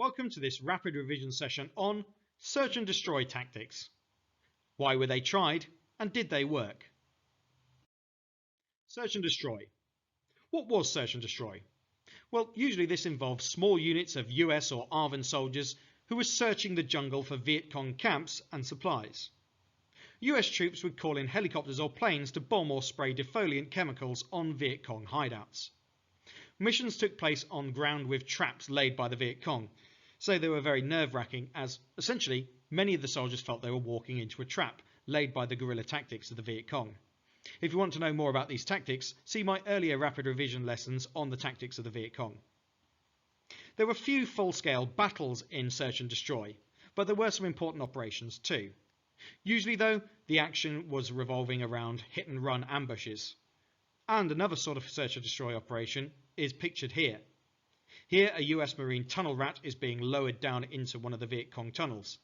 Welcome to this rapid revision session on search and destroy tactics. Why were they tried and did they work? Search and destroy. What was search and destroy? Well, usually this involved small units of US or ARVN soldiers who were searching the jungle for Viet Cong camps and supplies. US troops would call in helicopters or planes to bomb or spray defoliant chemicals on Viet Cong hideouts. Missions took place on ground with traps laid by the Viet Cong, so they were very nerve-wracking as, essentially, many of the soldiers felt they were walking into a trap laid by the guerrilla tactics of the Viet Cong. If you want to know more about these tactics, see my earlier rapid revision lessons on the tactics of the Viet Cong. There were few full-scale battles in search and destroy, but there were some important operations too. Usually, though, the action was revolving around hit-and-run ambushes. And another sort of search and destroy operation is pictured here. Here, a US Marine tunnel rat is being lowered down into one of the Viet Cong tunnels.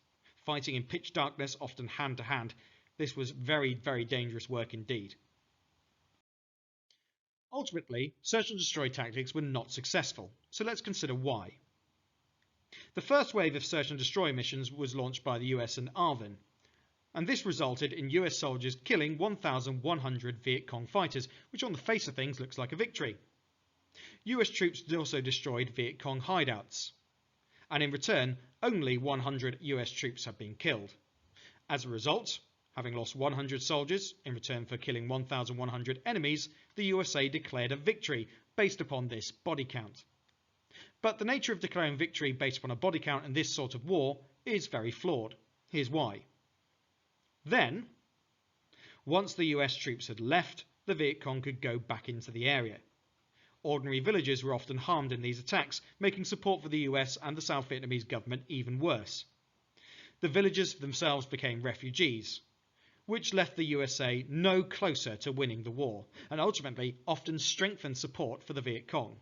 Fighting in pitch darkness, often hand-to-hand, this was very, very dangerous work indeed. Ultimately, search and destroy tactics were not successful, so let's consider why. The first wave of search and destroy missions was launched by the US and ARVN, and this resulted in US soldiers killing 1,100 Viet Cong fighters, which on the face of things looks like a victory. US troops also destroyed Viet Cong hideouts, and in return, only 100 US troops have been killed. As a result, having lost 100 soldiers in return for killing 1,100 enemies, the USA declared a victory based upon this body count. But the nature of declaring victory based upon a body count in this sort of war is very flawed. Here's why. Then, once the US troops had left, the Viet Cong could go back into the area. Ordinary villagers were often harmed in these attacks, making support for the US and the South Vietnamese government even worse. The villagers themselves became refugees, which left the USA no closer to winning the war, and ultimately often strengthened support for the Viet Cong.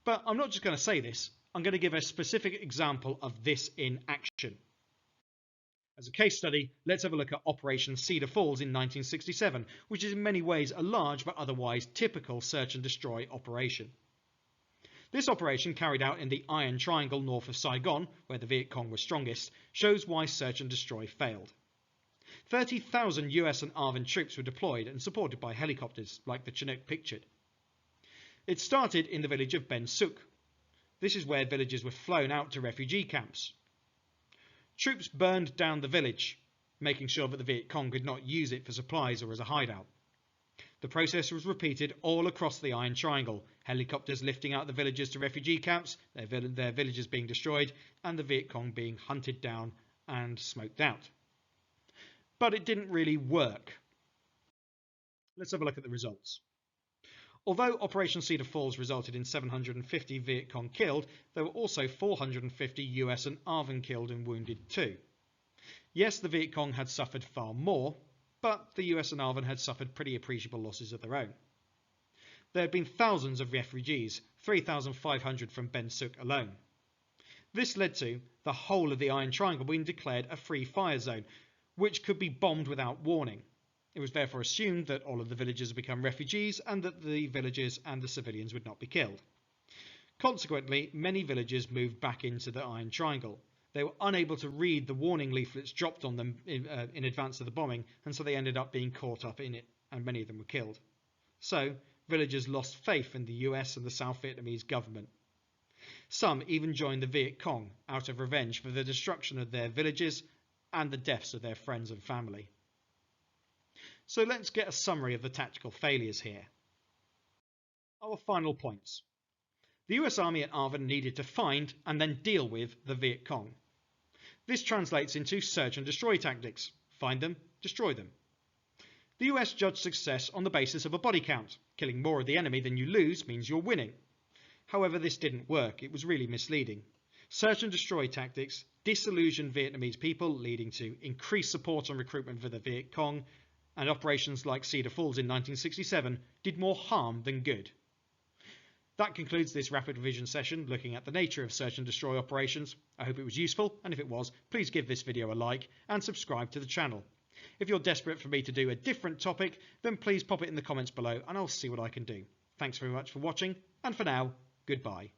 But I'm not just going to say this, I'm going to give a specific example of this in action. As a case study, let's have a look at Operation Cedar Falls in 1967, which is in many ways a large but otherwise typical search and destroy operation. This operation, carried out in the Iron Triangle north of Saigon, where the Viet Cong were strongest, shows why search and destroy failed. 30,000 US and ARVN troops were deployed and supported by helicopters, like the Chinook pictured. It started in the village of Ben Suc. This is where villagers were flown out to refugee camps. Troops burned down the village, making sure that the Viet Cong could not use it for supplies or as a hideout. The process was repeated all across the Iron Triangle, helicopters lifting out the villagers to refugee camps, their villages being destroyed, and the Viet Cong being hunted down and smoked out. But it didn't really work. Let's have a look at the results. Although Operation Cedar Falls resulted in 750 Viet Cong killed, there were also 450 US and ARVN killed and wounded too. Yes, the Viet Cong had suffered far more, but the US and ARVN had suffered pretty appreciable losses of their own. There had been thousands of refugees, 3,500 from Ben Suc alone. This led to the whole of the Iron Triangle being declared a free fire zone, which could be bombed without warning. It was therefore assumed that all of the villagers would become refugees and that the villagers and the civilians would not be killed. Consequently, many villagers moved back into the Iron Triangle. They were unable to read the warning leaflets dropped on them in advance of the bombing, and so they ended up being caught up in it, and many of them were killed. So, villagers lost faith in the US and the South Vietnamese government. Some even joined the Viet Cong out of revenge for the destruction of their villages and the deaths of their friends and family. So let's get a summary of the tactical failures here. Our final points. The US Army and ARVN needed to find and then deal with the Viet Cong. This translates into search and destroy tactics. Find them, destroy them. The US judged success on the basis of a body count. Killing more of the enemy than you lose means you're winning. However, this didn't work. It was really misleading. Search and destroy tactics disillusioned Vietnamese people, leading to increased support and recruitment for the Viet Cong, and operations like Cedar Falls in 1967 did more harm than good. That concludes this rapid revision session looking at the nature of search and destroy operations. I hope it was useful, and if it was, please give this video a like and subscribe to the channel. If you're desperate for me to do a different topic, then please pop it in the comments below and I'll see what I can do. Thanks very much for watching, and for now, goodbye.